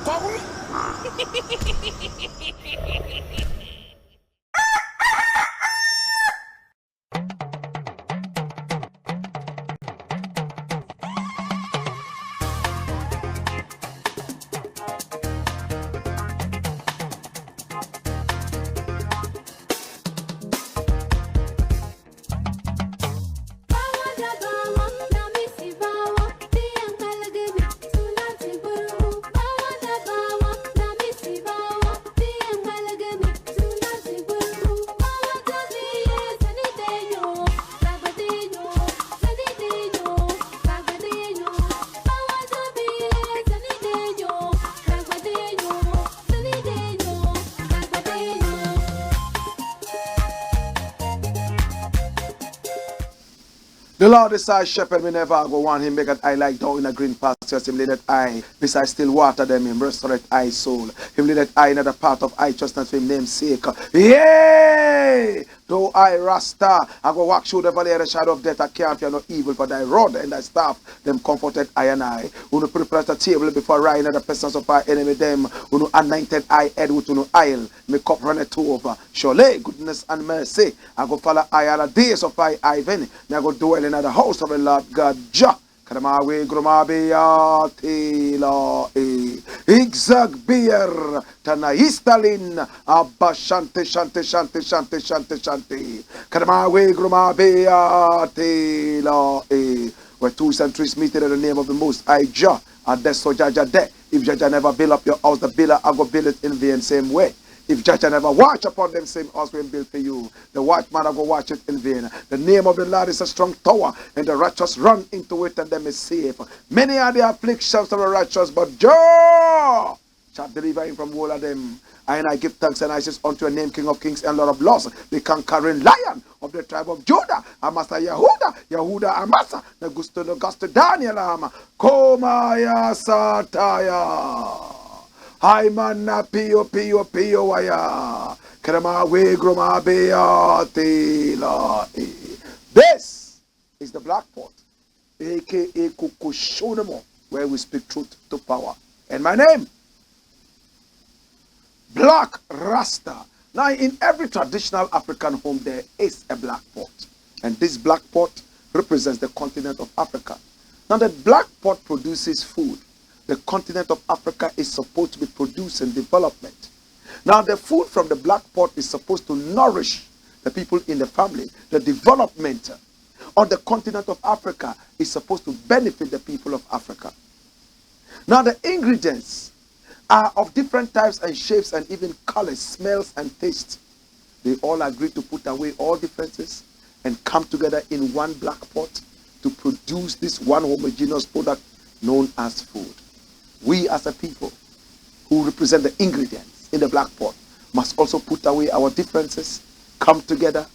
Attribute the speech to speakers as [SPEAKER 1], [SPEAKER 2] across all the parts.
[SPEAKER 1] power.
[SPEAKER 2] The Lord is our shepherd, we never go want him, make an eye like down in a green pastures, him lay that eye, beside still water them, him resurrect eye soul, him lay that eye in the path of righteousness for him name's sake. Yay! Though I Rasta, I go walk through the valley of the shadow of death, I can't fear no evil, for thy rod and thy staff, them comforted I and I. Who prepare the table before I in the presence of our enemy, them, who anointed I head with no oil, me cup runneth over. Surely goodness and mercy, I go follow I all the days of I Ivan, me I go dwell in the house of the Lord God Jah. Kadamawe grumabeya tila igzag beer tanaistalin abba shante shante shante shante shante shante Kadamawe grumabeya tila where two centuries meet in the name of the Most High Jah, and that's so Jaja de. If Jaja never build up your house, the builder I go build it in the same way. If Jaja never watch upon them same house we built for you, the watchman I go watch it in vain. The name of the Lord is a strong tower, and the righteous run into it and them is safe. Many are the afflictions of the righteous, but Jah shall deliver him from all of them. And I give thanks and I says unto your name, King of Kings and Lord of Lords, the conquering lion of the tribe of Judah, Amasa Yehuda Amasa, the Gusto Daniel Ama, Komaya Sataya. Hi manna pio waya. Krema we groma beatila. This is the Black Pot, aka Kukushonamo, where we speak truth to power. And my name, Blakk Rasta. Now in every traditional African home there is a black pot. And this black pot represents the continent of Africa. Now the black pot produces food. The continent of Africa is supposed to be producing development. Now the food from the black pot is supposed to nourish the people in the family. The development on the continent of Africa is supposed to benefit the people of Africa. Now the ingredients are of different types and shapes and even colors, smells and tastes. They all agree to put away all differences and come together in one black pot to produce this one homogeneous product known as food. We as a people who represent the ingredients in the black pot must also put away our differences, come together,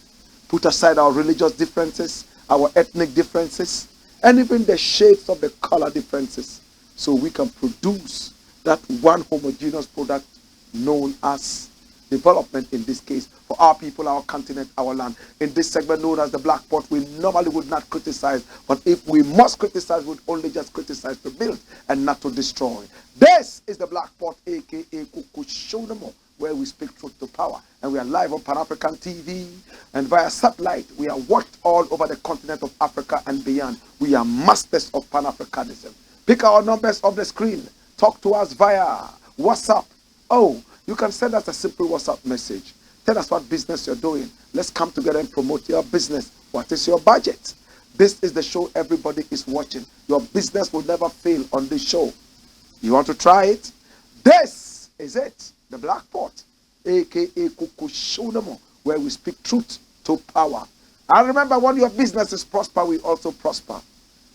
[SPEAKER 2] put aside our religious differences, our ethnic differences, and even the shades of the color differences, so we can produce that one homogeneous product known as development, in this case, for our people, our continent, our land. In this segment known as the Black Pot, we normally would not criticize, but if we must criticize, we would only just criticize to build and not to destroy. This is the Black Pot, aka Kukushonamo, where we speak truth to power. And we are live on Pan-African TV and via satellite. We are watched all over the continent of Africa and beyond. We are masters of Pan-Africanism. Pick our numbers off the screen. Talk to us via WhatsApp. Oh, you can send us a simple WhatsApp message. Tell us what business you're doing. Let's come together and promote your business. What is your budget? This is the show everybody is watching. Your business will never fail on this show. You want to try it? This is it. The Black Pot, aka Kukushonamo, where we speak truth to power. And remember, when your businesses prosper, we also prosper.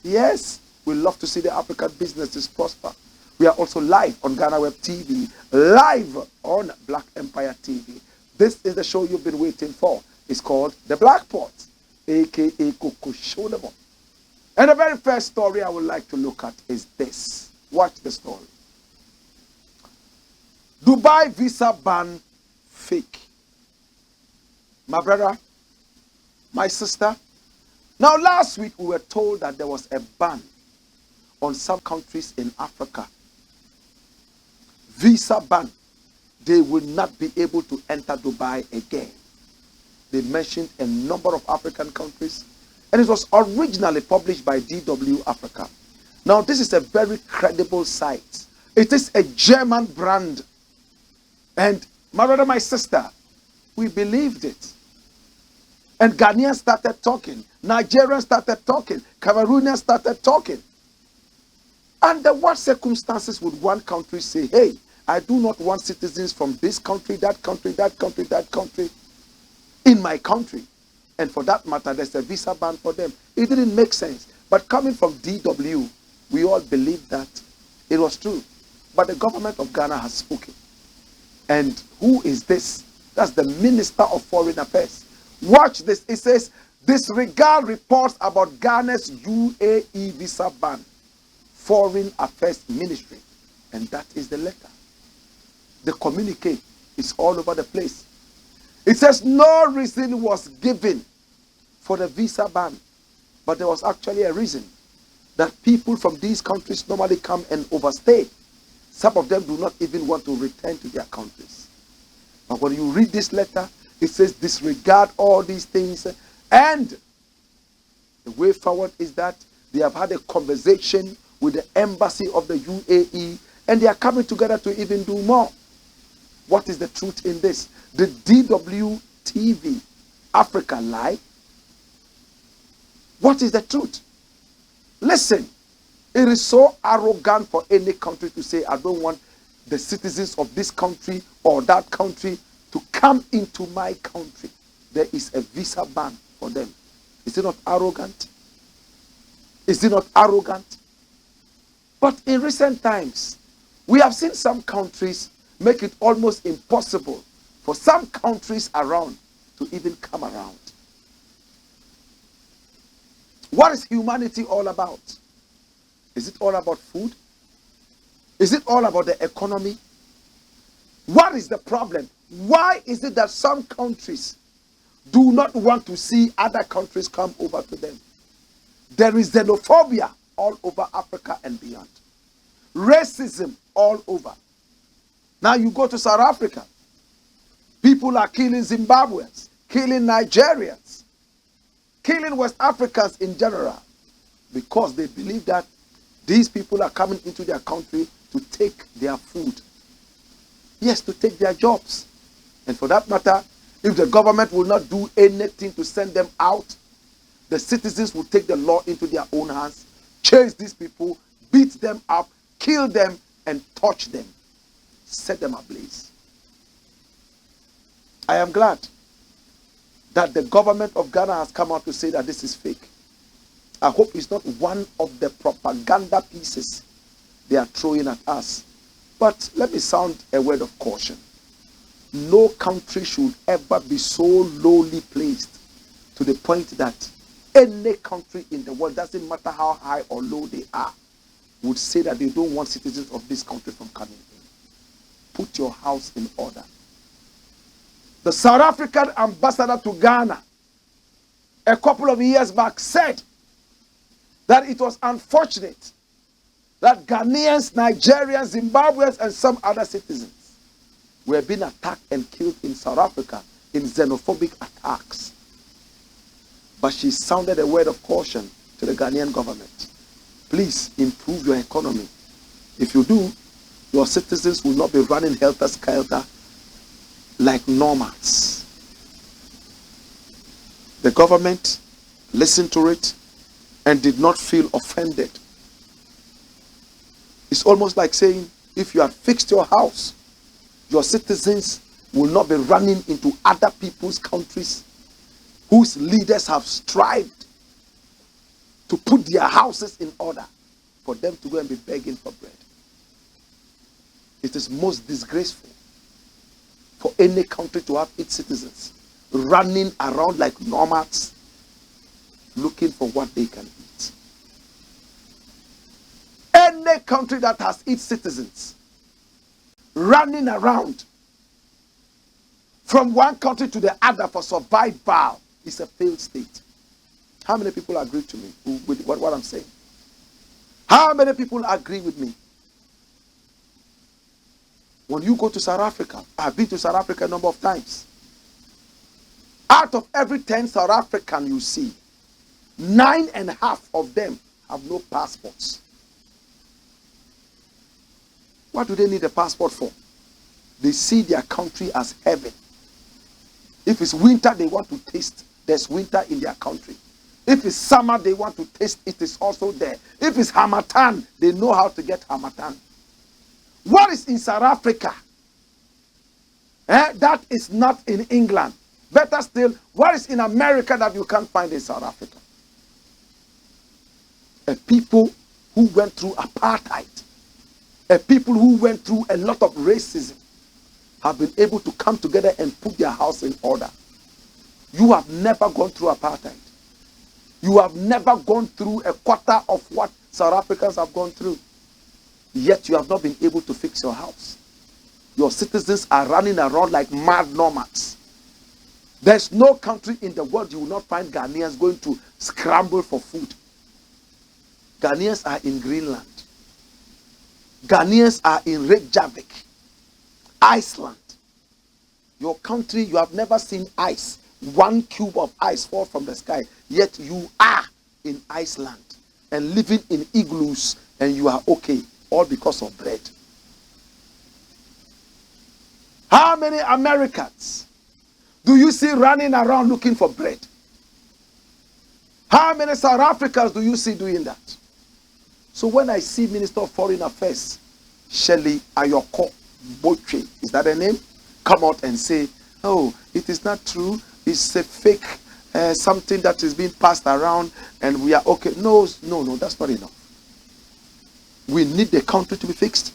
[SPEAKER 2] Yes, we love to see the African businesses prosper. We are also live on Ghana Web TV, live on Black Empire TV. This is the show you've been waiting for. It's called The Black Pot, aka Kukushonamo. And the very first story I would like to look at is this. Watch the story. Dubai visa ban fake. My brother, my sister. Now last week we were told that there was a ban on some countries in Africa. visa ban, they will not be able to enter Dubai again. They mentioned a number of African countries, and it was originally published by DW Africa. Now, this is a very credible site. It is a German brand. And my brother, my sister, we believed it. And Ghanaians started talking. Nigerians started talking. Cameroonians started talking. Under what circumstances would one country say, hey, I do not want citizens from this country, that country, that country, that country in my country? And for that matter, there's a visa ban for them. It didn't make sense. But coming from DW, we all believed that it was true. But the government of Ghana has spoken. And who is this? That's the Minister of Foreign Affairs. Watch this. It says, disregard reports about Ghana's UAE visa ban. Foreign Affairs Ministry. And that is the letter. The communique is all over the place. It says no reason was given for the visa ban. But there was actually a reason. That people from these countries normally come and overstay. Some of them do not even want to return to their countries. But when you read this letter, it says disregard all these things. And the way forward is that they have had a conversation with the embassy of the UAE, and they are coming together to even do more. What is the truth in this? The DW TV Africa lie? What is the truth? Listen, it is so arrogant for any country to say, I don't want the citizens of this country or that country to come into my country. There is a visa ban for them. Is it not arrogant? Is it not arrogant? But in recent times, we have seen some countries make it almost impossible for some countries around to even come around. What is humanity all about? Is it all about food? Is it all about the economy? What is the problem? Why is it that some countries do not want to see other countries come over to them? There is xenophobia all over Africa and beyond. Racism all over. Now you go to South Africa. People are killing Zimbabweans, killing Nigerians, killing West Africans in general, because they believe that these people are coming into their country to take their food. Yes, to take their jobs. And for that matter, if the government will not do anything to send them out, the citizens will take the law into their own hands, chase these people, beat them up, kill them, and torch them, set them ablaze. I am glad that the government of Ghana has come out to say that this is fake. I hope it's not one of the propaganda pieces they are throwing at us. But let me sound a word of caution. No country should ever be so lowly placed to the point that any country in the world, doesn't matter how high or low they are, would say that they don't want citizens of this country from coming in. Put your house in order. The South African ambassador to Ghana a couple of years back said that it was unfortunate that Ghanaians, Nigerians, Zimbabweans, and some other citizens were being attacked and killed in South Africa in xenophobic attacks. But she sounded a word of caution to the Ghanaian government. Please improve your economy. If you do, your citizens will not be running helter-skelter like nomads. The government listened to it and did not feel offended. It's almost like saying, if you had fixed your house, your citizens will not be running into other people's countries whose leaders have strived to put their houses in order for them to go and be begging for bread. It is most disgraceful for any country to have its citizens running around like nomads looking for what they can eat. Any country that has its citizens running around from one country to the other for survival is a failed state. How many people agree to me with what I'm saying? How many people agree with me? When you go to South Africa, I've been to South Africa a number of times. Out of every 10 South African you see, 9.5 of them have no passports. What do they need a passport for? They see their country as heaven. If it's winter, they want to taste. There's winter in their country. If it's summer, they want to taste. It is also there. If it's Hamatan, they know how to get Hamatan. What is in South Africa? That is not in England. Better still, what is in America that you can't find in South Africa? A people who went through apartheid, a people who went through a lot of racism, have been able to come together and put their house in order. You have never gone through apartheid. You have never gone through a quarter of what South Africans have gone through. Yet you have not been able to fix your house. Your citizens are running around like mad nomads. There's no country in the world you will not find Ghanaians going to scramble for food. Ghanaians are in Greenland. Ghanaians are in Reykjavik, Iceland. Your country, you have never seen ice. 1 cube of ice fall from the sky. Yet you are in Iceland and living in igloos and you are okay. All because of bread. How many Americans do you see running around looking for bread? How many South Africans do you see doing that? So when I see Minister of Foreign Affairs, Shelley Ayoko Boche, is that her name? Come out and say, oh, it is not true. It's a fake, something that is being passed around and we are okay. No, that's not enough. We need the country to be fixed.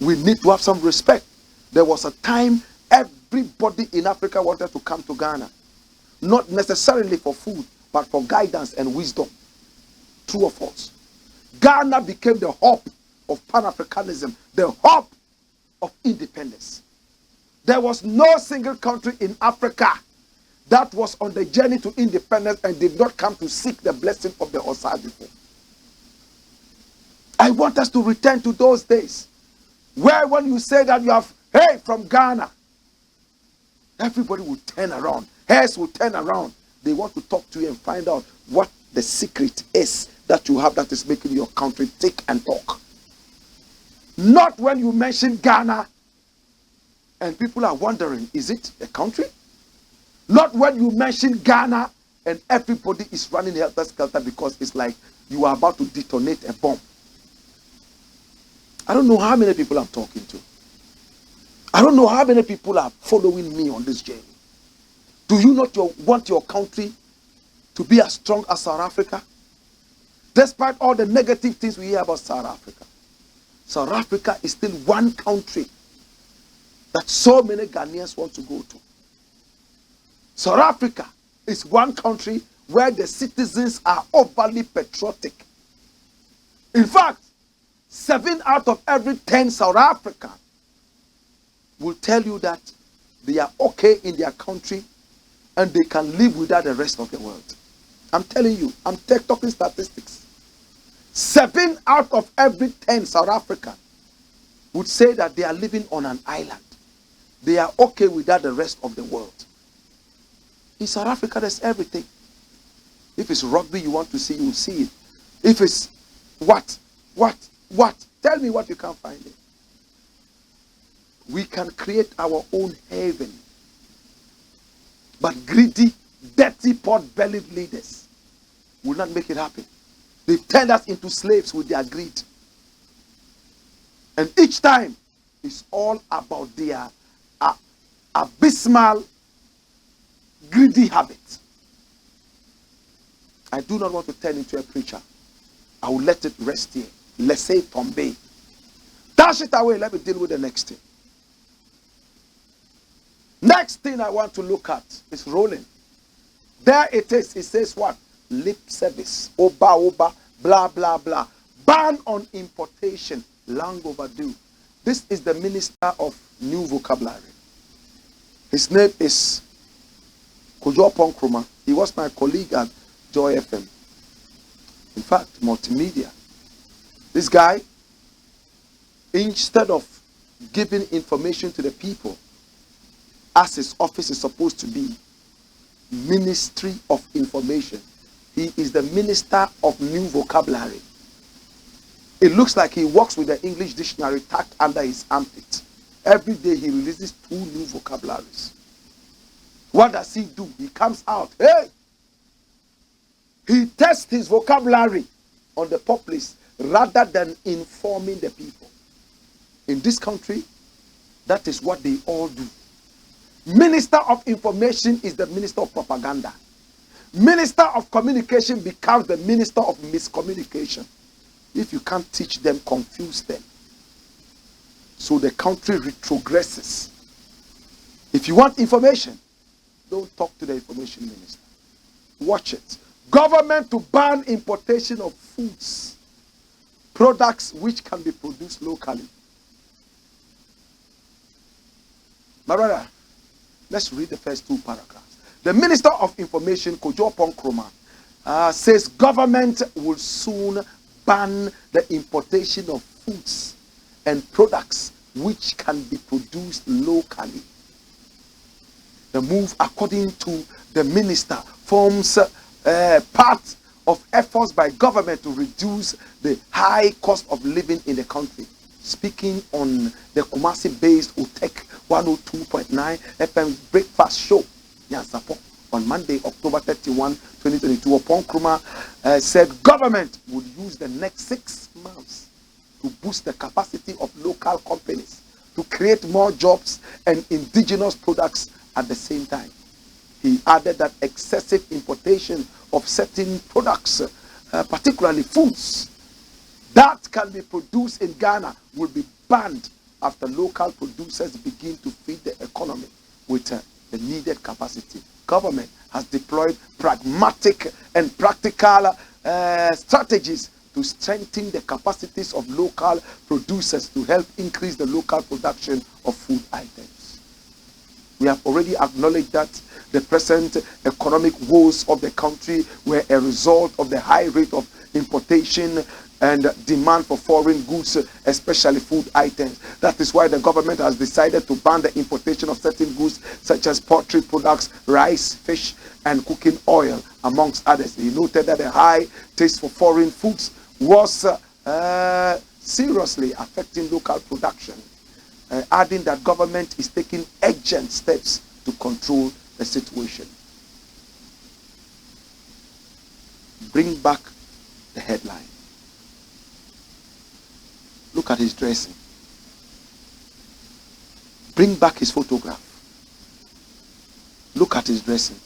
[SPEAKER 2] We need to have some respect. There was a time everybody in Africa wanted to come to Ghana. Not necessarily for food, but for guidance and wisdom. True or false? Ghana became the hub of Pan-Africanism, the hub of independence. There was no single country in Africa that was on the journey to independence and did not come to seek the blessing of the Osadifo. I want us to return to those days where when you say that you have, hey, from Ghana, everybody will turn around. Heads will turn around. They want to talk to you and find out what the secret is that you have that is making your country tick and talk. Not when you mention Ghana and people are wondering, is it a country? Not when you mention Ghana and everybody is running helter-skelter because it's like you are about to detonate a bomb. I don't know how many people I'm talking to. I don't know how many people are following me on this journey. Do you not want your country to be as strong as South Africa? Despite all the negative things we hear about South Africa, South Africa is still one country that so many Ghanaians want to go to. South Africa is one country where the citizens are overly patriotic. In fact, 7 out of every 10 South Africans will tell you that they are okay in their country and they can live without the rest of the world. I'm telling you, I'm talking statistics. 7 out of every 10 South Africans would say that they are living on an island. They are okay without the rest of the world. In South Africa, there's everything. If it's rugby you want to see, you will see it. If it's what? Tell me what you can't find it. We can create our own haven. But greedy, dirty, pot-bellied leaders will not make it happen. They turn us into slaves with their greed. And each time, it's all about their abysmal, greedy habit. I do not want to turn into a preacher. I will let it rest here. Let's say tombe. Dash it away. Let me deal with the next thing. Next thing I want to look at is rolling. There it is. It says what? Lip service. Oba, blah, blah, blah. Ban on importation. Long overdue. This is the Minister of New Vocabulary. His name is Kojo Ponkruma. He was my colleague at Joy FM. In fact, multimedia. This guy, instead of giving information to the people, as his office is supposed to be. Ministry of Information. He is the minister of new vocabulary. It looks like he works with the English dictionary tucked under his armpit. Every day he releases 2 new vocabularies. What does he do? He comes out. Hey! He tests his vocabulary on the populace rather than informing the people. In this country, that is what they all do. Minister of Information is the minister of propaganda. Minister of Communication becomes the minister of miscommunication. If you can't teach them, confuse them. So the country retrogresses. If you want information, don't talk to the information minister. Watch it. Government to ban importation of foods, products which can be produced locally. My brother, let's read the first 2 paragraphs. The Minister of Information, Kojo Ponkroma, says government will soon ban the importation of foods and products which can be produced locally. The move, according to the minister, forms part of efforts by government to reduce the high cost of living in the country. Speaking on the Kumasi-based UTEC 102.9 FM breakfast show, Nyansapo, on Monday, October 31, 2022, Ponkroma said government would use the next 6 months to boost the capacity of local companies to create more jobs and indigenous products at the same time. He added that excessive importation of certain products, particularly foods, that can be produced in Ghana will be banned after local producers begin to feed the economy with the needed capacity. Government has deployed pragmatic and practical strategies to strengthen the capacities of local producers to help increase the local production of food items. We have already acknowledged that the present economic woes of the country were a result of the high rate of importation and demand for foreign goods, especially food items. That is why the government has decided to ban the importation of certain goods such as poultry products, rice, fish, and cooking oil, amongst others. He noted that the high taste for foreign foods was seriously affecting local production, adding that government is taking urgent steps to control the situation. Bring back the headline. Look at his dressing. Bring back his photograph. Look at his dressing.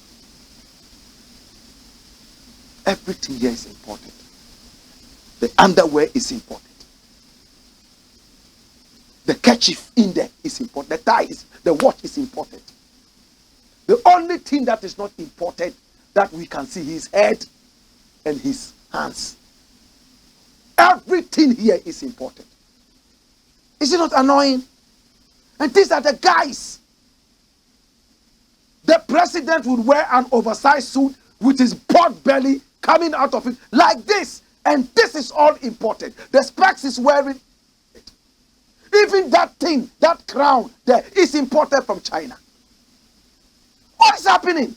[SPEAKER 2] Everything here is important. The underwear is important. The kerchief in there is important. The ties, the watch is important. The only thing that is not important that we can see his head and his hands. Everything here is important. Is it not annoying? And these are the guys. The president would wear an oversized suit with his pot belly coming out of it like this. And this is all important. The specs is wearing it. Even that thing, that crown there is imported from China. What is happening?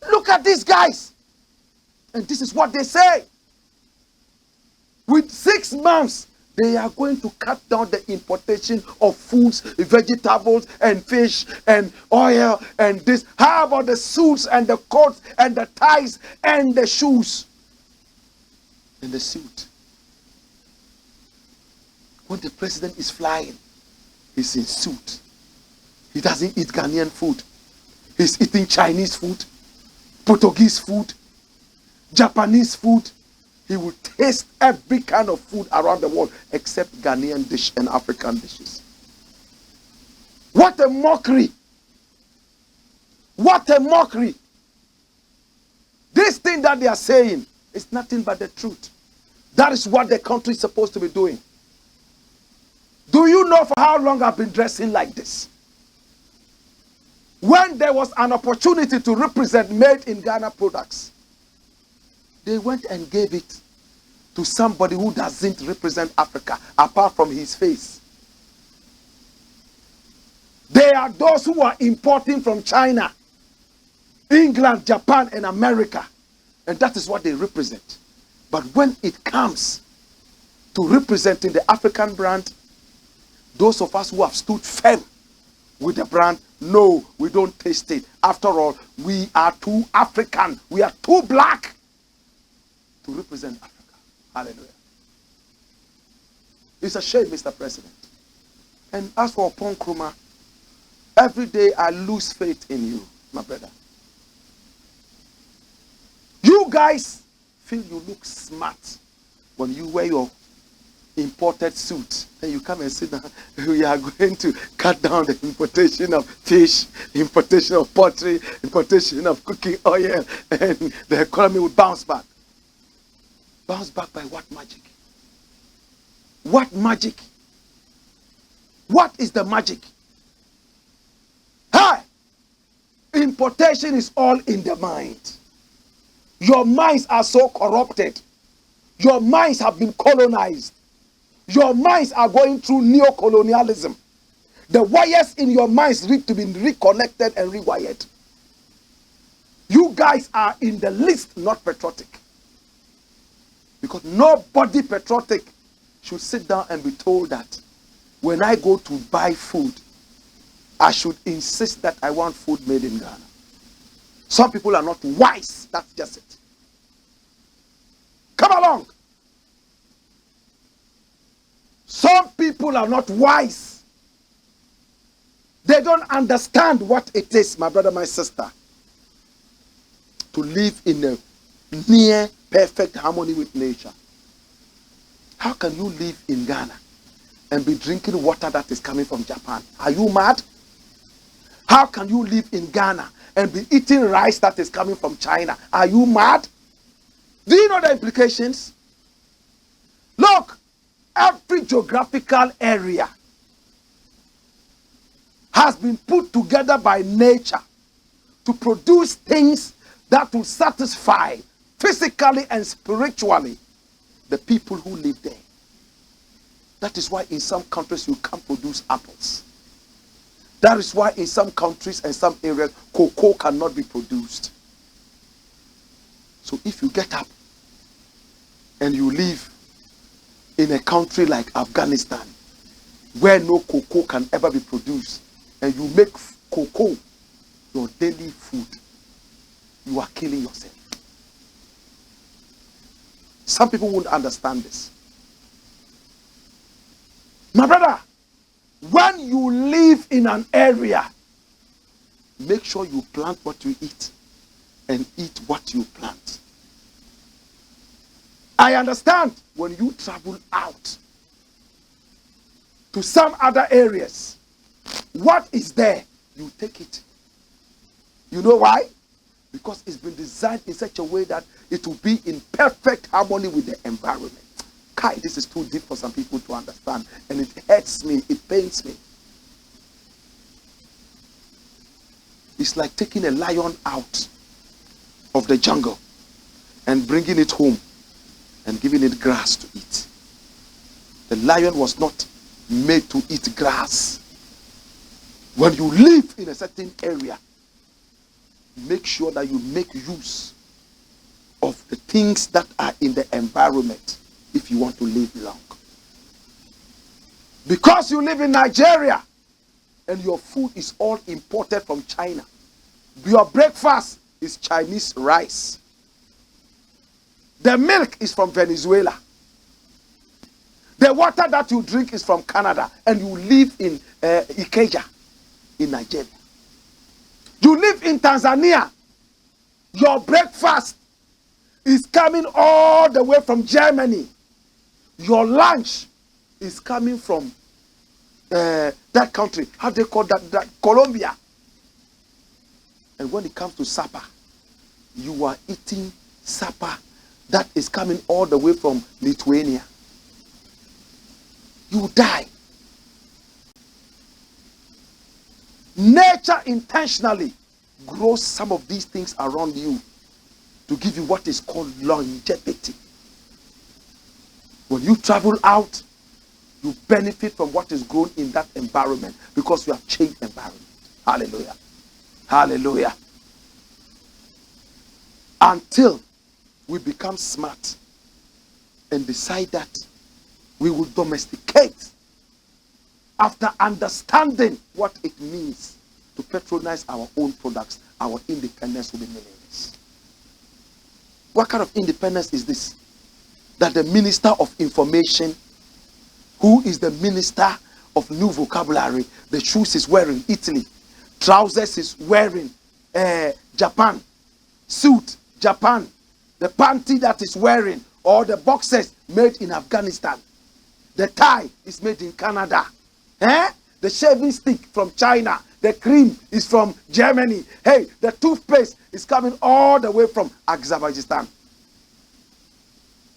[SPEAKER 2] Look at these guys. And this is what they say. With 6 months, they are going to cut down the importation of foods, vegetables, and fish, and oil, and this. How about the suits, and the coats, and the ties, and the shoes, and the suit? When the president is flying, he's in suit. He doesn't eat Ghanaian food. He's eating Chinese food, Portuguese food, Japanese food. He will taste every kind of food around the world except Ghanaian dish and African dishes. What a mockery! What a mockery! This thing that they are saying is nothing but the truth. That is what the country is supposed to be doing. Do you know for how long I've been dressing like this? When there was an opportunity to represent made in Ghana products, they went and gave it to somebody who doesn't represent Africa apart from his face. They are those who are importing from China, England, Japan, and America. And that is what they represent. But when it comes to representing the African brand, those of us who have stood firm with the brand, no, we don't taste it. After all, we are too African. We are too black to represent Africa. Hallelujah. It's a shame, Mr. President. And as for Ponkruma, every day I lose faith in you, my brother. You guys feel you look smart when you wear your imported suit. Then you come and sit down. We are going to cut down the importation of fish, importation of poultry, importation of cooking oil, and the economy will bounce back. Bounce back by what magic? What magic? What is the magic? Hi! Importation is all in the mind. Your minds are so corrupted. Your minds have been colonized. Your minds are going through neo-colonialism. The wires in your minds need to be reconnected and rewired. You guys are in the list not patriotic. Because nobody patriotic should sit down and be told that when I go to buy food, I should insist that I want food made in Ghana. Some people are not wise. That's just it. Come along. Some people are not wise. They don't understand what it is, my brother, my sister, to live in a near perfect harmony with nature. How can you live in Ghana and be drinking water that is coming from Japan? Are you mad? How can you live in Ghana and be eating rice that is coming from China? Are you mad? Do you know the implications? Look, every geographical area has been put together by nature to produce things that will satisfy physically and spiritually the people who live there. That is why in some countries you can't produce apples. That is why in some countries and some areas cocoa cannot be produced. So if you get up and you live in a country like Afghanistan where no cocoa can ever be produced, and you make cocoa your daily food, you are killing yourself. Some people won't understand this. My brother, when you live in an area, make sure you plant what you eat and eat what you plant. I understand when you travel out to some other areas, what is there, you take it. You know why? Because it's been designed in such a way that it will be in perfect harmony with the environment. Kai, this is too deep for some people to understand, and it hurts me, it pains me. It's like taking a lion out of the jungle and bringing it home and giving it grass to eat. The lion was not made to eat grass. When you live in a certain area, make sure that you make use of the things that are in the environment if you want to live long. Because you live in Nigeria and your food is all imported from China, your breakfast is Chinese rice. The milk is from Venezuela. The water that you drink is from Canada, and you live in Ikeja in Nigeria. You live in Tanzania. Your breakfast is coming all the way from Germany. Your lunch is coming from that country. How do they call that? Colombia. And when it comes to supper, you are eating supper that is coming all the way from Lithuania. You die. Nature intentionally grows some of these things around you to give you what is called longevity. When you travel out, You benefit from what is grown in that environment because you have changed environment. Hallelujah. Hallelujah. Until we become smart and decide that we will domesticate after understanding what it means to patronize our own products, our independence will be meaningless. What kind of independence is this? That the Minister of Information, who is the Minister of New Vocabulary, the shoes is wearing Italy, trousers is wearing Japan, suit Japan, the panty that is wearing or the boxers made in Afghanistan, the tie is made in Canada, the shaving stick from China, the cream is from Germany, hey, the toothpaste is coming all the way from Azerbaijan.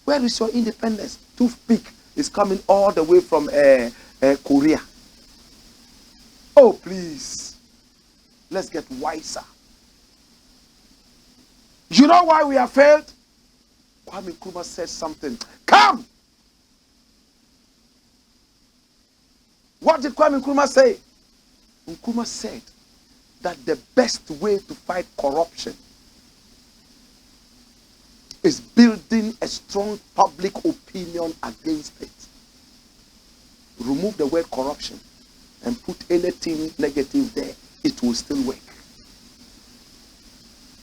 [SPEAKER 2] Where is your independence? Toothpick is coming all the way from Korea. Oh, please, let's get wiser. You know why we have failed? Kwame Nkrumah said something. Come! What did Kwame Nkrumah say? Nkrumah said that the best way to fight corruption is building a strong public opinion against it. Remove the word corruption and put anything negative there. It will still work.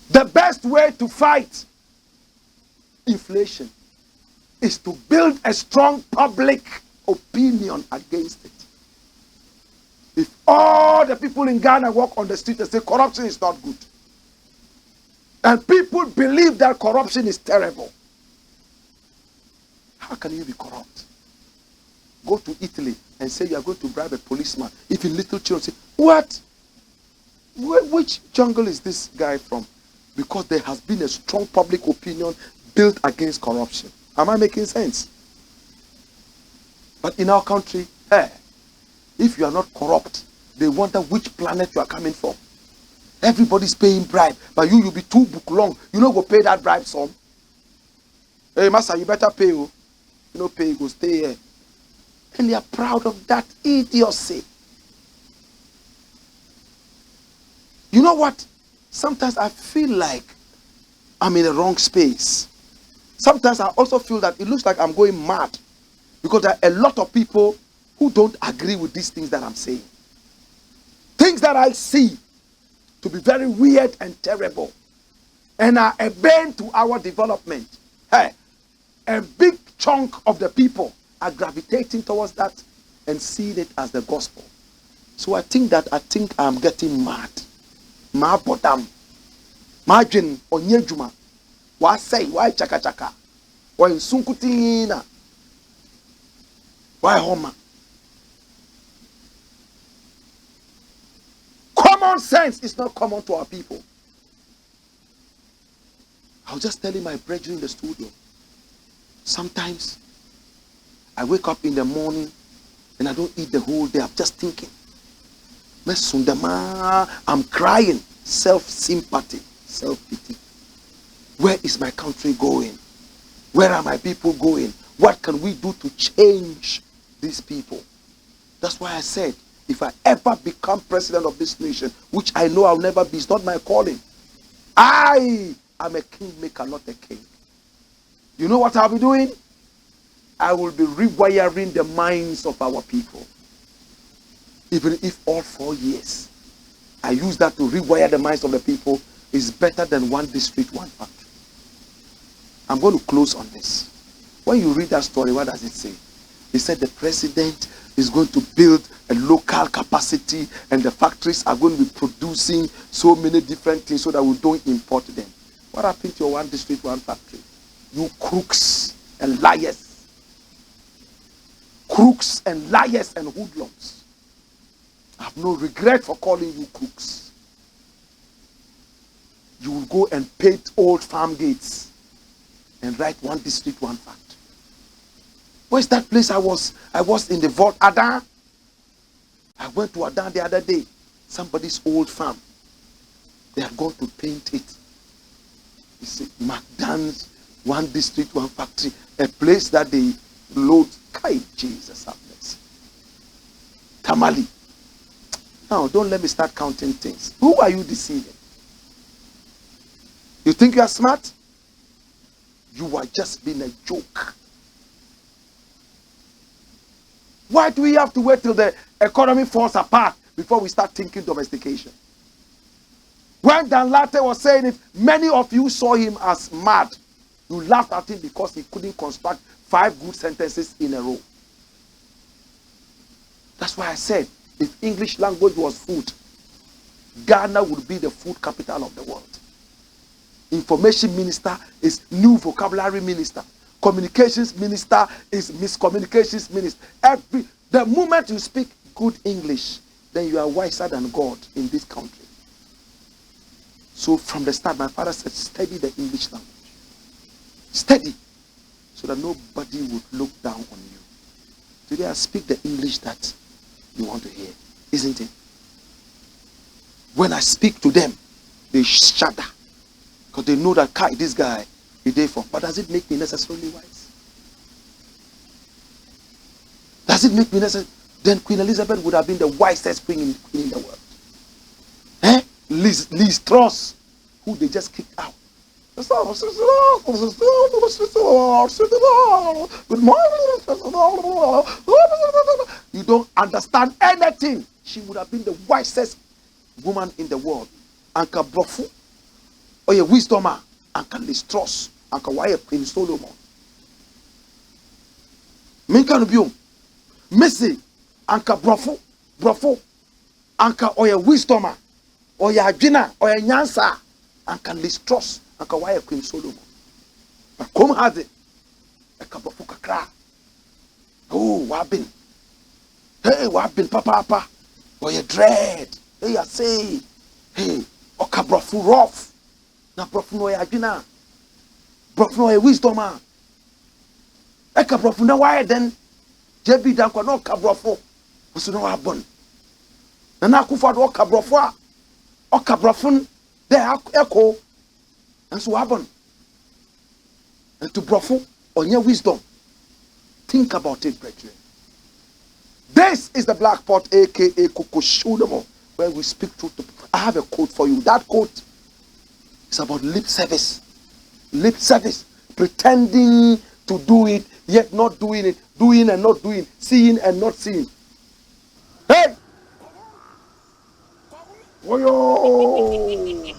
[SPEAKER 2] The best way to fight inflation is to build a strong public opinion against it. If all the people in Ghana walk on the street and say corruption is not good, and people believe that corruption is terrible, how can you be corrupt? Go to Italy and say you are going to bribe a policeman. Even little children say, what? Which jungle is this guy from? Because there has been a strong public opinion built against corruption. Am I making sense? But in our country, hey, if you are not corrupt, they wonder which planet you are coming from. Everybody's paying bribe, but you'll be 2 book long. You know go pay that bribe sum. Hey, master, you better pay. You know pay, go stay here. And they are proud of that idiocy. You know what? Sometimes I feel like I'm in the wrong space. Sometimes I also feel that it looks like I'm going mad because there are a lot of people who don't agree with these things that I'm saying. Things that I see to be very weird and terrible and are a bane to our development. Hey, a big chunk of the people are gravitating towards that and seeing it as the gospel. So I think I'm getting mad. Ma bodam. Margin onyejuma. Wa say, why chaka chaka? Why sunkutina? Why homa? Common sense is not common to our people. I was just telling my brethren in the studio. Sometimes I wake up in the morning and I don't eat the whole day. I'm just thinking. I'm crying. Self-sympathy, self-pity. Where is my country going? Where are my people going? What can we do to change these people? That's why I said, if I ever become president of this nation, which I know I'll never be, it's not my calling. I am a kingmaker, not a king. You know what I'll be doing? I will be rewiring the minds of our people. Even if all 4 years I use that to rewire the minds of the people, is better than one district, one factory. I'm going to close on this. When you read that story, what does it say? It said the president is going to build a local capacity and the factories are going to be producing so many different things so that we don't import them. What happened to your one district, one factory? You crooks and liars. Crooks and liars and hoodlums. I have no regret for calling you crooks. You will go and paint old farm gates and write one district, one factory. Where's that place I was in the vault? Adan. I went to Adan the other day. Somebody's old farm. They had gone to paint it. You see, McDonald's, one district, one factory. A place that they load. Kai, Jesus have mercy. Mali. Now, don't let me start counting things. Who are you deceiving? You think you are smart? You are just being a joke. Why do we have to wait till the economy falls apart before we start thinking domestication? When Dan Latte was saying it, many of you saw him as mad. You laughed at him because he couldn't construct 5 good sentences in a row. That's why I said, if English language was food, Ghana would be the food capital of the world. Information minister is new vocabulary minister. Communications minister is miscommunications minister. The moment you speak good English, then you are wiser than God in this country. So from the start, my father said, study the English language. Study, so that nobody would look down on you. Today I speak the English that you want to hear, isn't it? When I speak to them, they shudder, because they know that this guy is there for. But does it make me necessarily wise? Does it make me necessary? Then Queen Elizabeth would have been the wisest queen in the world. Liz Truss, who they just kicked out. Good morning. You don't understand anything. She would have been the wisest woman in the world. Anka Brofu, or your wisdom, Anka Liz Truss, Anka Wire Queen Solomon. Minkanubium, Missy, Anka Brofu, Anka or your wisdom, or your Jina, or your Nyansa, Anka Liz Truss. Anka wire Queen Solomon. But come has it. Eka bofuka kra. Oh, wabin. Hey, wabin papa. Or you dread. Hey, I say. Hey, oka brofu rough. Na brofu no ya jina. Brofu no ya wisdom man. Eka brofu na wire then. JB dan kwa no oka brofu. Osu no wabon. Na kufa do oka brofu a. Oka brofu there echo. And so happen. And to brofo on your wisdom. Think about it, brethren. This is the Black Pot, aka Kokoshudomo, where we speak truth. I have a quote for you. That quote is about lip service. Lip service. Pretending to do it, yet not doing it. Doing and not doing. Seeing and not seeing. Hey! Oyo!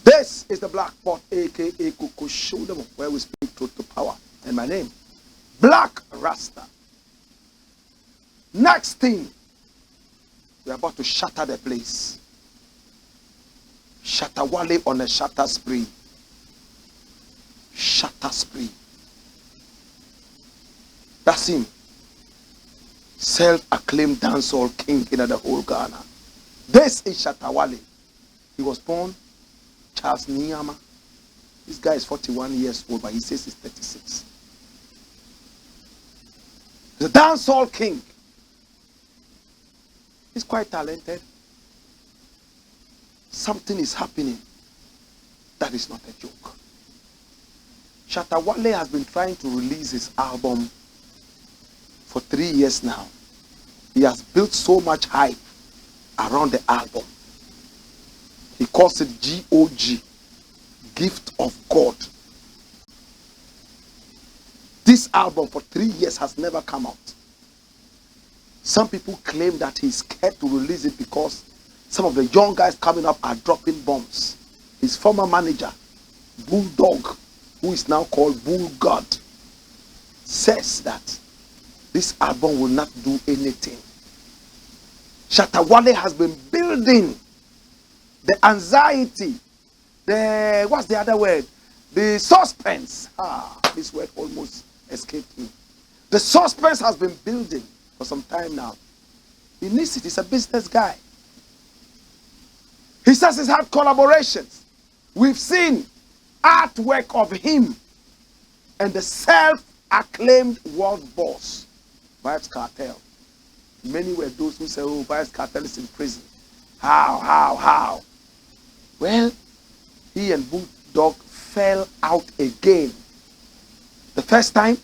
[SPEAKER 2] This is the Black Pot, aka Kokoshudomo, where we speak truth to power. And my name, Blakk Rasta. Next thing, we're about to shatter the place. Shatta Wale on a shatter spree. Shatter spree. That's him. Self-acclaimed dancehall king in the whole Ghana. This is Shatta Wale. He was born Charles Niyama. This guy is 41 years old, but he says he's 36. The dancehall king. He's quite talented. Something is happening that is not a joke. Shatta Wale has been trying to release his album for 3 years now. He has built so much hype around the album. He calls it GOG, Gift of God. This album for 3 years has never come out. Some people claim that he's scared to release it because some of the young guys coming up are dropping bombs. His former manager, Bulldog, who is now called Bulldog, says that this album will not do anything. Shatta Wale has been building the anxiety, the, what's the other word? The suspense. This word almost escaped me. The suspense has been building for some time now. He needs it. He's a business guy. He says he's had collaborations. We've seen artwork of him and the self-acclaimed world boss, Vybz Kartel. Many were those who say, oh, Vybz Kartel is in prison. How? Well, he and Bulldog fell out again. The first time,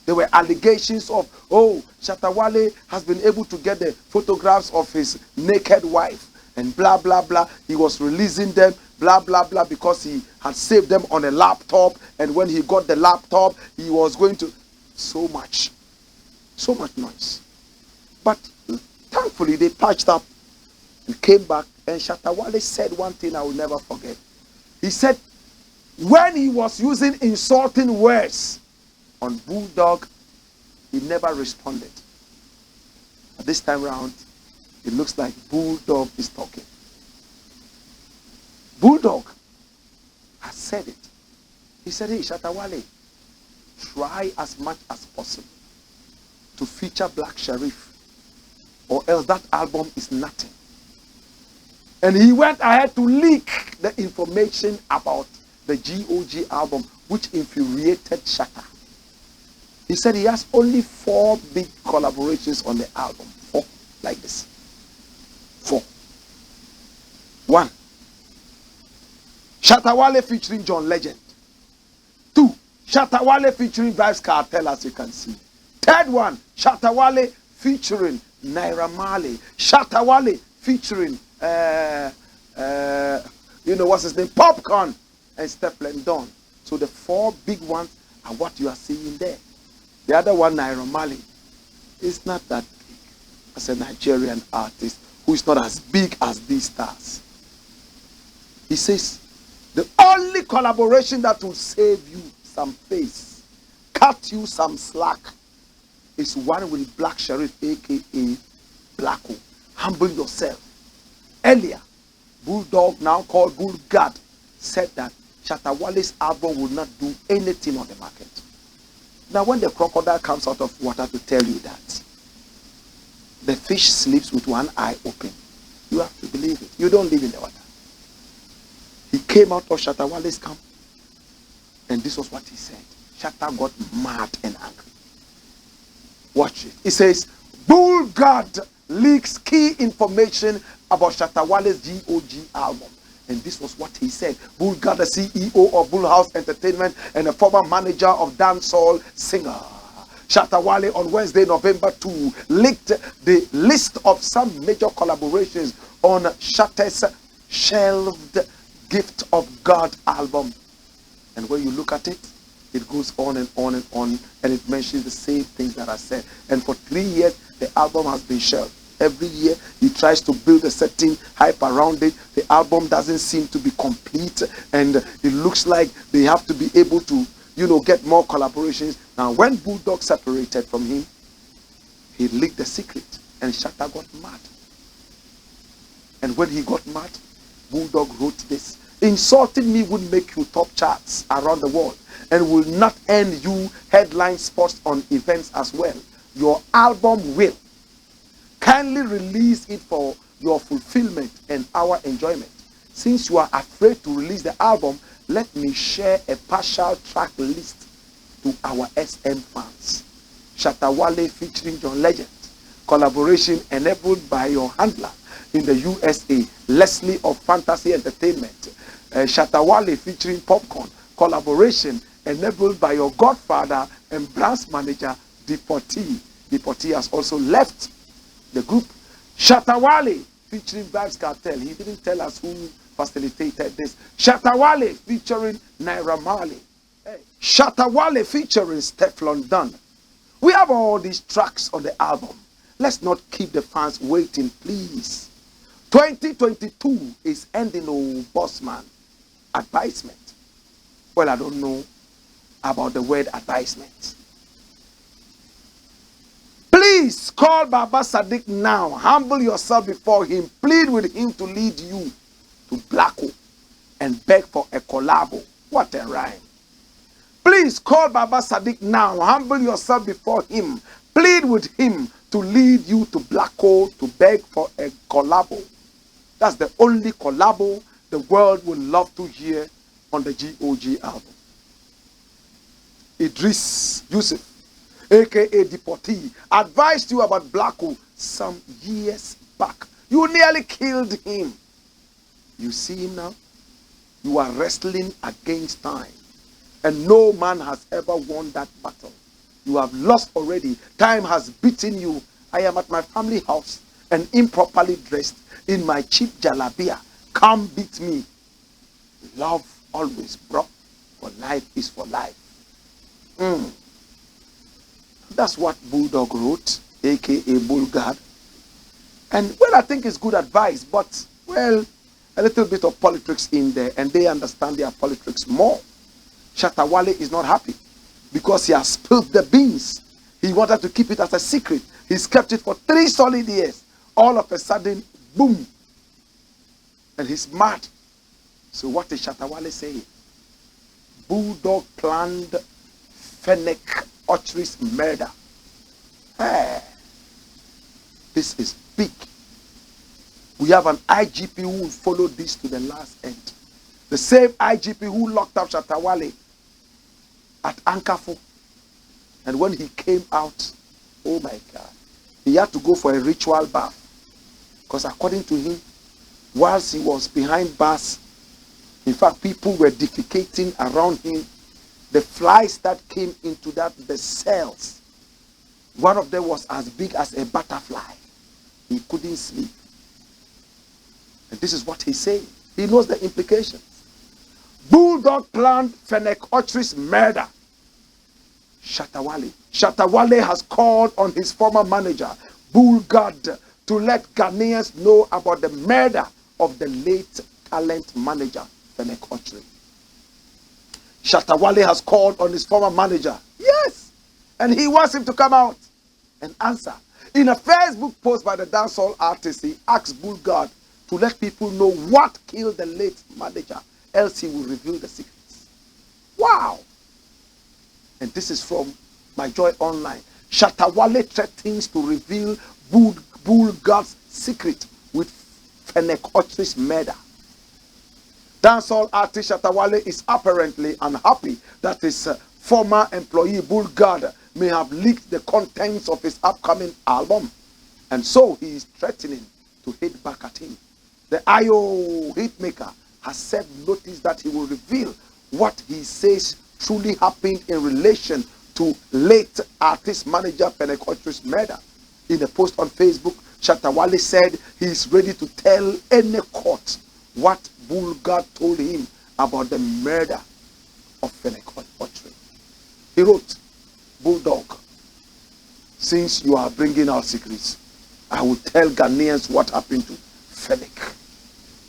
[SPEAKER 2] there were allegations of, oh, Shatta Wale has been able to get the photographs of his naked wife and blah, blah, blah. He was releasing them, blah, blah, blah, because he had saved them on a laptop. And when he got the laptop, he was going to... So much noise. But thankfully, they patched up and came back. And Shatta Wale said one thing I will never forget. He said, when he was using insulting words on Bulldog, he never responded. But this time around, it looks like Bulldog is talking. Bulldog has said it. He said, hey, Shatta Wale, try as much as possible to feature Blakk Sherif, or else that album is nothing. And he went ahead to leak the information about the GOG album, which infuriated Shatta. He said he has only 4 big collaborations on the album. 4, like this. 4. 1, Shatta Wale featuring John Legend. 2, Shatta Wale featuring Vybz Kartel, as you can see. 3rd one, Shatta Wale featuring Naira Marley. Shatta Wale featuring, you know what's his name? Popcorn and Stephen Don. So the 4 big ones are what you are seeing there. The other one, Naira Marley, is not that big as a Nigerian artist who is not as big as these stars. He says, the only collaboration that will save you some face, cut you some slack, is one with Blakk Sherif, a.k.a. Blakk. Humble yourself. Earlier, Bulldog, now called Bulldog, said that Shatta Wale's album will not do anything on the market. Now, when the crocodile comes out of water to tell you that, the fish sleeps with one eye open, you have to believe it. You don't live in the water. He came out of Shatta Wale's camp, and this was what he said. Shatta got mad and angry. Watch it. He says, Bulldog leaks key information about Shatta Wale's GOG album. And this was what he said. Bulldog, the CEO of Bull House Entertainment and a former manager of dancehall singer Shatta Wale, on Wednesday, November 2, leaked the list of some major collaborations on Shatter's shelved Gift of God album. And when you look at it, it goes on and on and on, and it mentions the same things that I said. And for 3 years, the album has been shelved. Every year, he tries to build a certain hype around it. The album doesn't seem to be complete, and it looks like they have to be able to, you know, get more collaborations. Now, when Bulldog separated from him, he leaked the secret, and Shatta got mad. And when he got mad, Bulldog wrote this: insulting me would make you top charts around the world and will not earn you headline spots on events as well. Your album will. Kindly release it for your fulfillment and our enjoyment. Since you are afraid to release the album, let me share a partial track list to our SM fans. Shatta Wale featuring John Legend. Collaboration enabled by your handler in the USA, Leslie of Fantasy Entertainment. Shatta Wale featuring Popcorn. Collaboration enabled by your godfather and branch manager, Deportee. Deportee has also left the group. Shatta Wale featuring Vybz Kartel. He didn't tell us who facilitated this. Shatta Wale featuring Naira Marley. Hey. Shatta Wale featuring Stephen Don. We have all these tracks on the album. Let's not keep the fans waiting, please. 2022 is ending, oh boss man. Advisement. Well, I don't know about the word advisement. Please call Baba Sadiq now. Humble yourself before him. Plead with him to lead you to Blakk and beg for a collabo. What a rhyme. Please call Baba Sadiq now. Humble yourself before him. Plead with him to lead you to Blakk to beg for a collabo. That's the only collabo the world would love to hear on the GOG album. Idris Yusuf, aka Deportee, advised you about Blakk some years back. You nearly killed him. You see him now? You are wrestling against time. And no man has ever won that battle. You have lost already. Time has beaten you. I am at my family house and improperly dressed in my cheap jalabia. Come beat me. Love always, bro. For life is for life. That's what Bulldog wrote, aka Bulldog. And well, I think it's good advice, but well, a little bit of politics in there, and they understand their politics more. Shatta Wale is not happy because he has spilled the beans. He wanted to keep it as a secret. He's kept it for 3 solid years. All of a sudden, boom. And he's mad. So what is Shatta Wale saying? Bulldog planned Fennec Otri's murder. Hey, this is big. We have an IGP who will follow this to the last end. The same IGP who locked up Shatta Wale at Ankafo. And when he came out, oh my God, he had to go for a ritual bath. Because according to him, whilst he was behind bars, in fact, people were defecating around him. The flies that came into the cells, one of them was as big as a butterfly. He couldn't sleep. And this is what he's saying. He knows the implications. Bulldog planned Fennec Otri's murder. Shatta Wale. Shatta Wale has called on his former manager, Bulldog, to let Ghanaians know about the murder of the late talent manager, Fennec Otri. Shatta Wale has called on his former manager. Yes. And he wants him to come out and answer. In a Facebook post by the dancehall artist, he asked Bulldog to let people know what killed the late manager, else he will reveal the secrets. Wow. And this is from My Joy Online. Shatta Wale threatens to reveal Bulldog's secret with Fennec Otri's murder. Dancehall artist Shatta Wale is apparently unhappy that his former employee Bulldog may have leaked the contents of his upcoming album. And so he is threatening to hit back at him. The IO hitmaker has served notice that he will reveal what he says truly happened in relation to late artist manager Fennec Otri's murder. In a post on Facebook, Shatta Wale said he is ready to tell any court what Bulldog told him about the murder of Fennec Otri. He wrote, Bulldog, since you are bringing out secrets, I will tell Ghanaians what happened to Fennec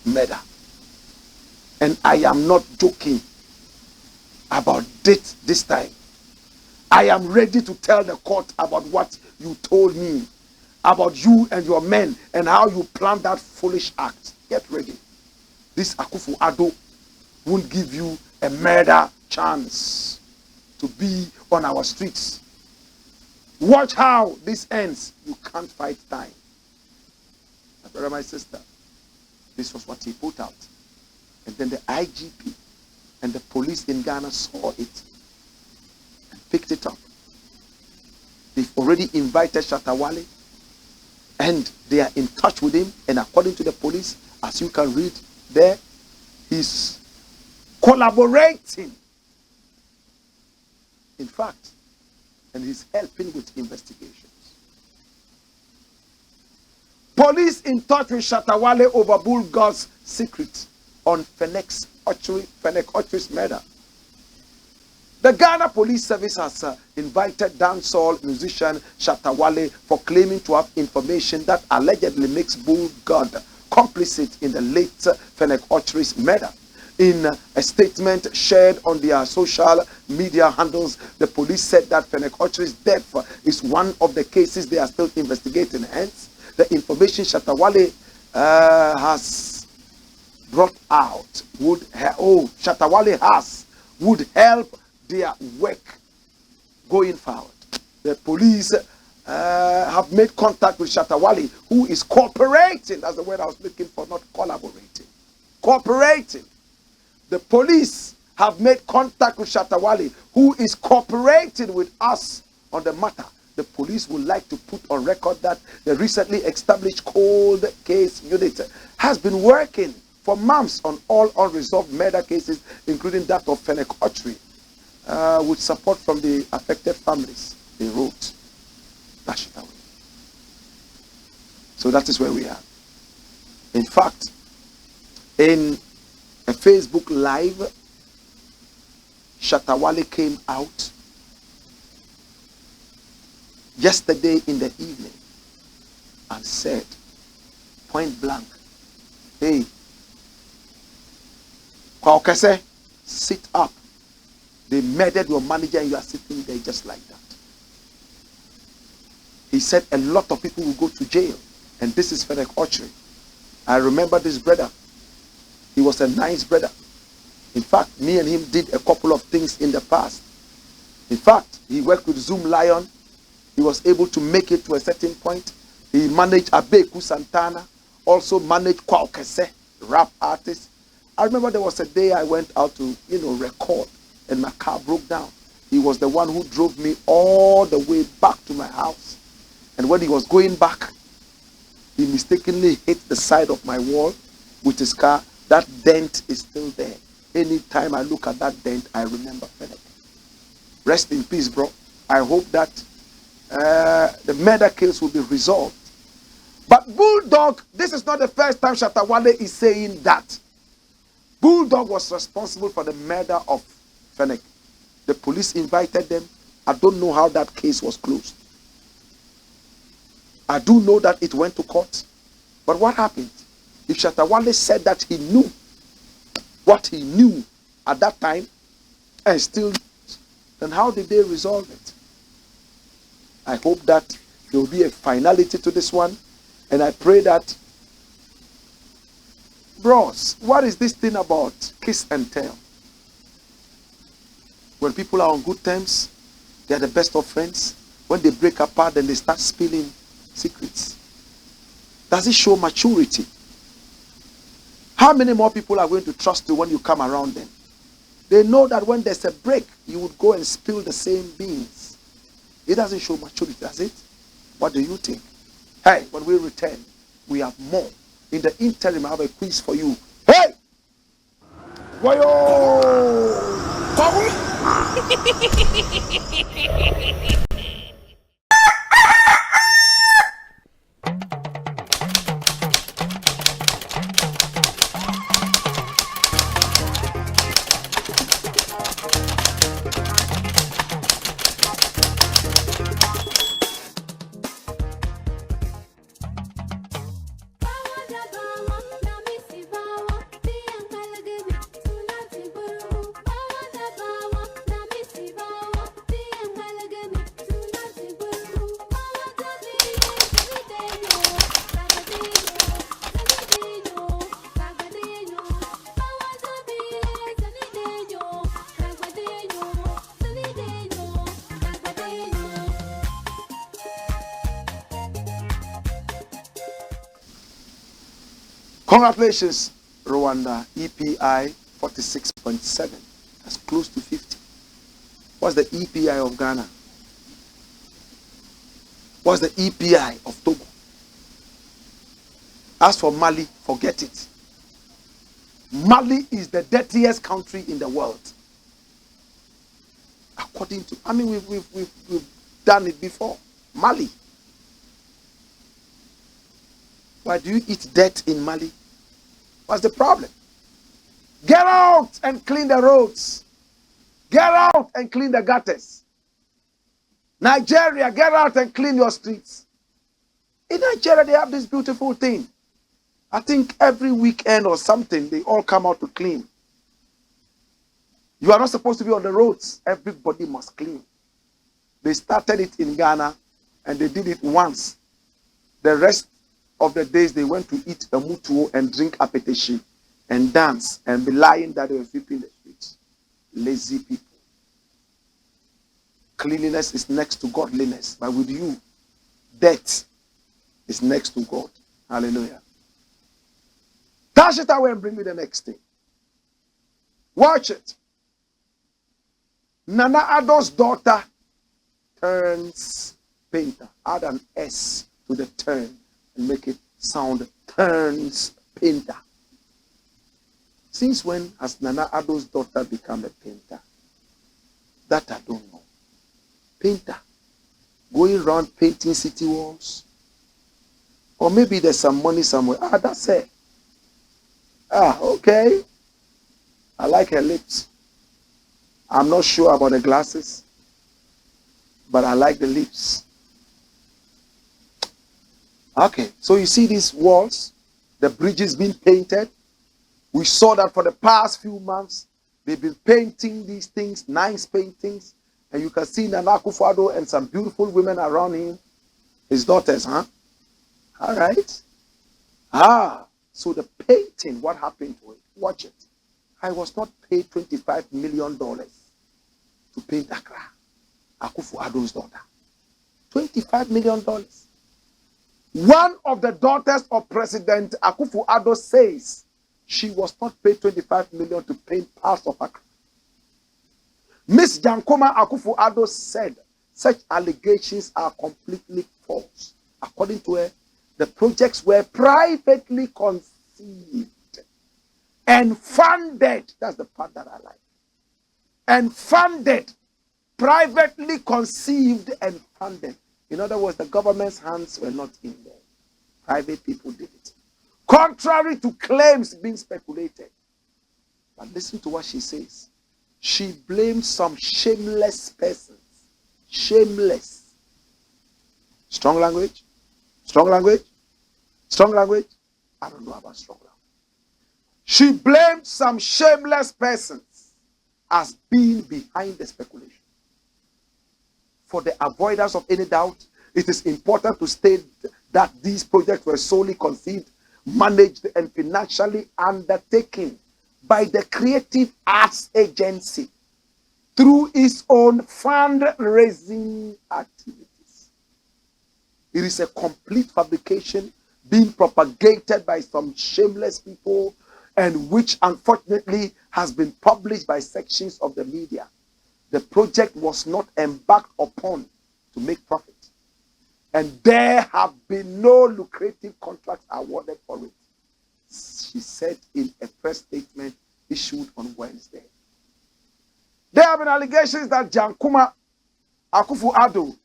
[SPEAKER 2] murder. And I am not joking about it this time. I am ready to tell the court about what you told me, about you and your men, and how you planned that foolish act. Get ready. This Akufo-Addo won't give you a murder chance to be on our streets. Watch how this ends. You can't fight time. My brother, my sister, this was what he put out. And then the IGP and the police in Ghana saw it and picked it up. They've already invited Shatta Wale and they are in touch with him. And according to the police, as you can read there, he's collaborating. In fact, and he's helping with investigations. Police in touch with Shatta Wale over Bulldog's secret on Fennec Otri's murder. The Ghana Police Service has invited dancehall musician Shatta Wale for claiming to have information that allegedly makes Bulldog complicit in the late Fennec Otri's murder. In a statement shared on their social media handles, the police said that Fennec Ochere's death is one of the cases they are still investigating. Hence, the information Shatta Wale has brought out would help their work going forward. The police have made contact with Shatta Wale, who is cooperating. That's the word I was looking for, not collaborating. Cooperating. The police have made contact with Shatta Wale, who is cooperating with us on the matter. The police would like to put on record that the recently established cold case unit has been working for months on all unresolved murder cases, including that of Fennec Ochere, with support from the affected families. They wrote. So that is where we are. In fact, in a Facebook Live, Shatta Wale came out yesterday in the evening and said, point blank, hey, Kwaokese, sit up. They murdered your manager and you are sitting there just like that. He said a lot of people will go to jail. And this is Fennec Ochere. I remember this brother. He was a nice brother. In fact, me and him did a couple of things in the past. In fact, he worked with Zoom Lion. He was able to make it to a certain point. He managed Abeku Santana. Also managed Kwaokese, rap artist. I remember there was a day I went out to, record. And my car broke down. He was the one who drove me all the way back to my house. And when he was going back, he mistakenly hit the side of my wall with his car. That dent is still there. Anytime I look at that dent, I remember Fennec. Rest in peace, bro. I hope that the murder case will be resolved. But Bulldog, this is not the first time Shatta Wale is saying that. Bulldog was responsible for the murder of Fennec. The police invited them. I don't know how that case was closed. I do know that it went to court. But what happened? If Shatta Wale said that he knew what he knew at that time and still, then how did they resolve it? I hope that there will be a finality to this one. And I pray that, bros, what is this thing about kiss and tell? When people are on good terms, they are the best of friends. When they break apart, then they start spilling secrets. Does it show maturity? How many more people are going to trust you when you come around them? They know that when there's a break, you would go and spill the same beans. It doesn't show maturity, does it? What do you think? Hey, when we return, we have more. In the interim, I have a quiz for you. Hey! Wayo! Congratulations, Rwanda. EPI 46.7. That's close to 50. What's the EPI of Ghana? What's the EPI of Togo? As for Mali, forget it. Mali is the dirtiest country in the world. According to, we've done it before. Mali. Why do you eat dirt in Mali? What's the problem? Get out and clean the roads. Get out and clean the gutters. Nigeria, get out and clean your streets. In Nigeria, they have this beautiful thing. I think every weekend or something, they all come out to clean. You are not supposed to be on the roads. Everybody must clean. They started it in Ghana and they did it once. The rest of the days they went to eat a mutuo and drink apetition and dance and be lying that they were sweeping the streets. Lazy people. Cleanliness is next to godliness. But with you, death is next to God. Hallelujah. Dash it away and bring me the next thing. Watch it. Nana Addo's daughter turns painter. Add an S to the turn and make it sound turns painter. Since when has Nana Addo's daughter become a painter? That I don't know. Painter. Going around painting city walls. Or maybe there's some money somewhere. That's it. Okay. I like her lips. I'm not sure about the glasses, but I like the lips. Okay, so you see these walls, the bridges being painted. We saw that for the past few months, they've been painting these things, nice paintings, and you can see Nana Akufo-Addo and some beautiful women around him, his daughters, huh? All right. So the painting, what happened to it? Watch it. I was not paid $25 million to paint Accra, Akufo-Addo's daughter. $25 million. One of the daughters of President Akufo-Addo says she was not paid $25 million to paint parts of Accra. Miss Jankoma Akufo-Addo said such allegations are completely false. According to her, the projects were privately conceived and funded. That's the part that I like. And funded. Privately conceived and funded. In other words, the government's hands were not in there. Private people did it. Contrary to claims being speculated. But listen to what she says. She blames some shameless persons. Shameless. Strong language? Strong language? Strong language? I don't know about strong language. She blamed some shameless persons as being behind the speculation. For the avoidance of any doubt, it is important to state that these projects were solely conceived, managed, and financially undertaken by the Creative Arts Agency through its own fundraising activities. It is a complete fabrication being propagated by some shameless people and which unfortunately has been published by sections of the media. The project was not embarked upon to make profit. And there have been no lucrative contracts awarded for it, she said in a press statement issued on Wednesday. There have been allegations that Jankoma Akufo-Addo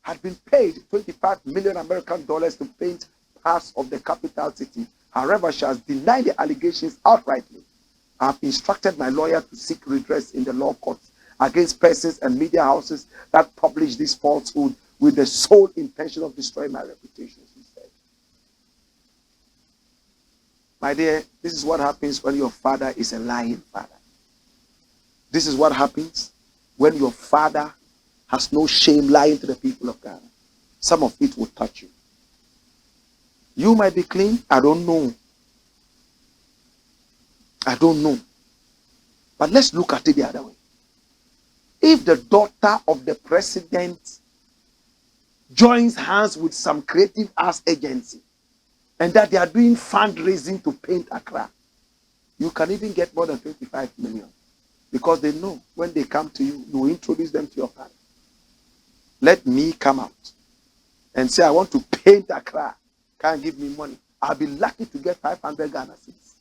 [SPEAKER 2] had been paid $25 million American dollars to paint parts of the capital city. However, she has denied the allegations outrightly. I have instructed my lawyer to seek redress in the law courts against persons and media houses that publish this falsehood with the sole intention of destroying my reputation, she said. My dear, this is what happens when your father is a lying father. This is what happens when your father has no shame lying to the people of God. Some of it will touch you. You might be clean. I don't know. I don't know. But let's look at it the other way. If the daughter of the president joins hands with some creative arts agency and that they are doing fundraising to paint Accra, you can even get more than 25 million because they know when they come to you, you introduce them to your father. Let me come out and say, I want to paint Accra. Can't give me money. I'll be lucky to get 500 Ghana cedis.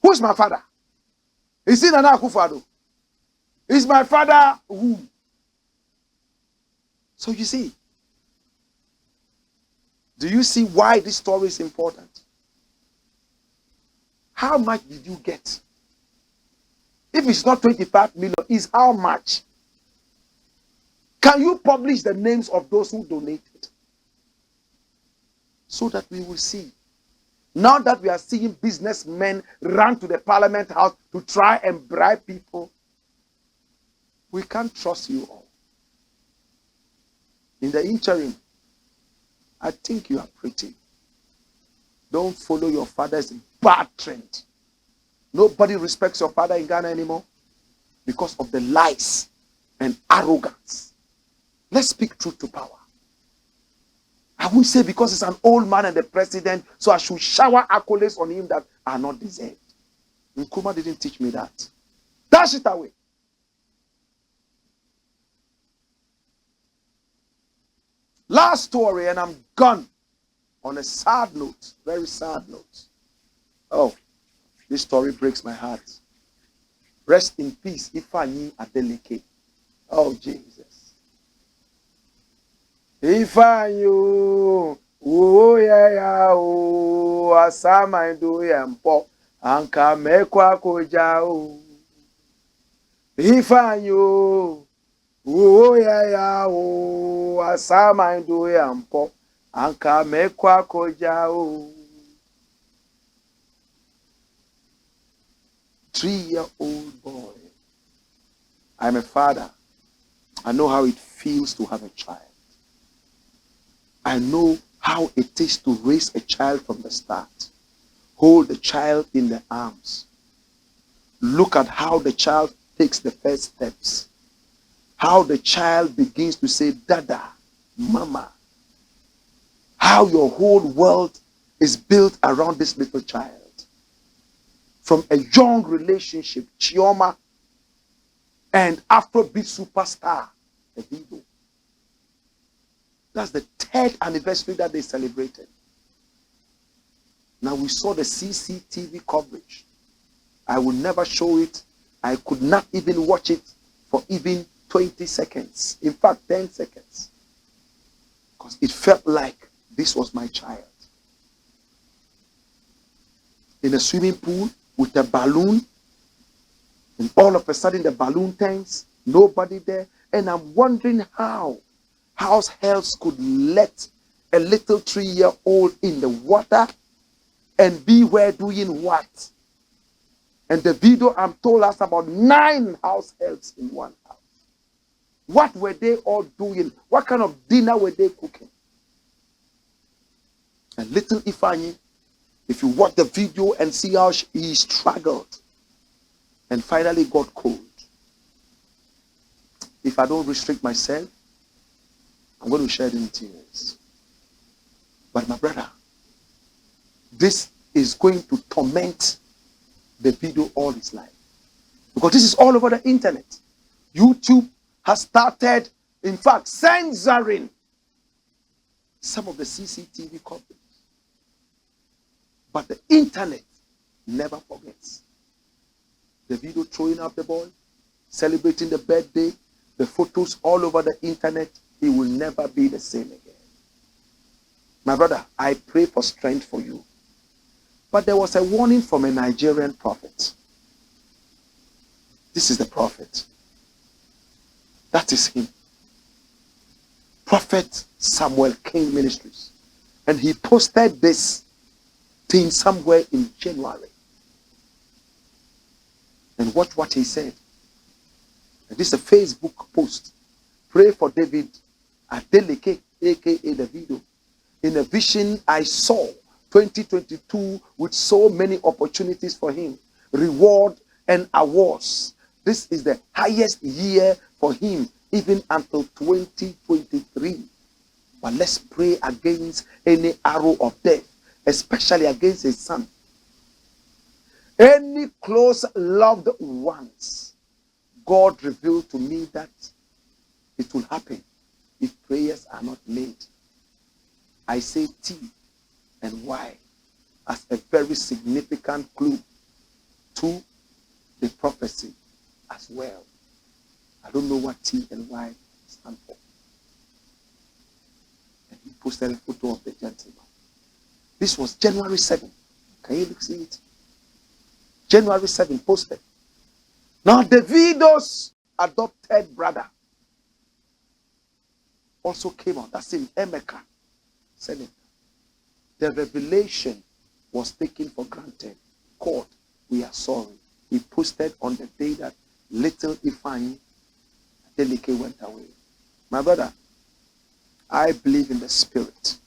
[SPEAKER 2] Who's my father? Is it Nana Akufo-Addo? Is my father who? So you see, do you see why this story is important? How much did you get? If it's not 25 million, it's how much? Can you publish the names of those who donated? So that we will see. Now that we are seeing businessmen run to the parliament house to try and bribe people, we can't trust you all. In the interim, I think you are pretty. Don't follow your father's bad trend. Nobody respects your father in Ghana anymore because of the lies and arrogance. Let's speak truth to power. I won't say because he's an old man and the president, so I should shower accolades on him that are not deserved. Nkrumah didn't teach me that. Dash it away. Last story, and I'm gone. On a sad note, very sad note. Oh, this story breaks my heart. Rest in peace, Ifeanyi ADELEKE. Oh, Jesus. Ifeanyi, oh yeah, oh, asama ndo yampo, anka mekwa koja oh. Ifeanyi, oh yeah, oh, asama ndo yampo, anka mekwa koja oh. 3-year-old boy. I'm a father. I know how it feels to have a child. I know how it is to raise a child from the start. Hold the child in the arms. Look at how the child takes the first steps. How the child begins to say, Dada, Mama. How your whole world is built around this little child. From a young relationship, Chioma and Afrobeat superstar, ADDO'S. That's the 3rd anniversary that they celebrated. Now we saw the CCTV coverage. I will never show it. I could not even watch it for even 20 seconds. In fact, 10 seconds. Because it felt like this was my child. In a swimming pool, with a balloon, and all of a sudden the balloon tanks, nobody there, and I'm wondering how house helps could let a little 3-year-old in the water and be where doing what? And the video I'm told us about 9 house helps in one house. What were they all doing? What kind of dinner were they cooking? And little Ifeanyi, if you watch the video and see how he struggled and finally got cold. If I don't restrict myself, I'm going to shed in tears. But my brother, this is going to torment the video all his life. Because this is all over the internet. YouTube has started, in fact, censoring some of the CCTV coverage. But the internet never forgets. The video throwing up the ball, celebrating the birthday, the photos all over the internet, he will never be the same again. My brother, I pray for strength for you. But there was a warning from a Nigerian prophet. This is the prophet. That is him. Prophet Samuel King Ministries. And he posted this thing somewhere in January. And watch what he said. And this is a Facebook post. Pray for David Adeleke, aka Davido. In a vision I saw 2022 with so many opportunities for him, reward and awards. This is the highest year for him, even until 2023. But let's pray against any arrow of death, especially against his son. Any close loved ones, God revealed to me that it will happen if prayers are not made. I say T and Y as a very significant clue to the prophecy as well. I don't know what T and Y stand for. And he posted a photo of the gentleman. This was January 7. Can you see it? January 7 posted. Now Davido's adopted brother also came out. That's in Emeka. Said it. The revelation was taken for granted. God, we are sorry. He posted on the day that little Ifeanyi ADELEKE went away. My brother, I believe in the spirit.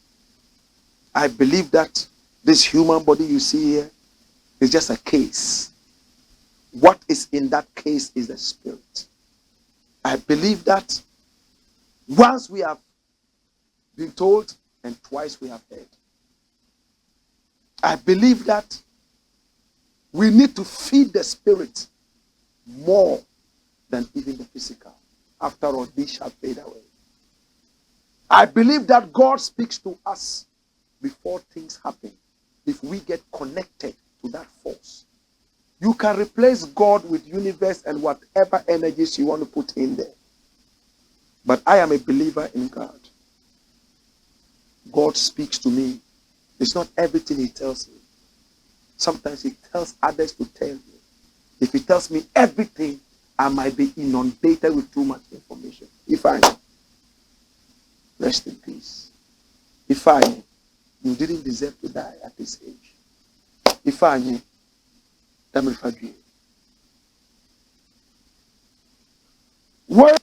[SPEAKER 2] I believe that this human body you see here is just a case. What is in that case is the spirit. I believe that once we have been told and twice we have heard. I believe that we need to feed the spirit more than even the physical. After all, these shall fade away. I believe that God speaks to us before things happen if we get connected to that force. You can replace God with universe and whatever energies you want to put in there. But I am a believer in God. God speaks to me. It's not everything he tells me. Sometimes he tells others to tell me. If he tells me everything, I might be inundated with too much information. Ifeanyi, rest in peace. Ifeanyi, you didn't deserve to die at this age. Ifeanyi, let me forgive you. Where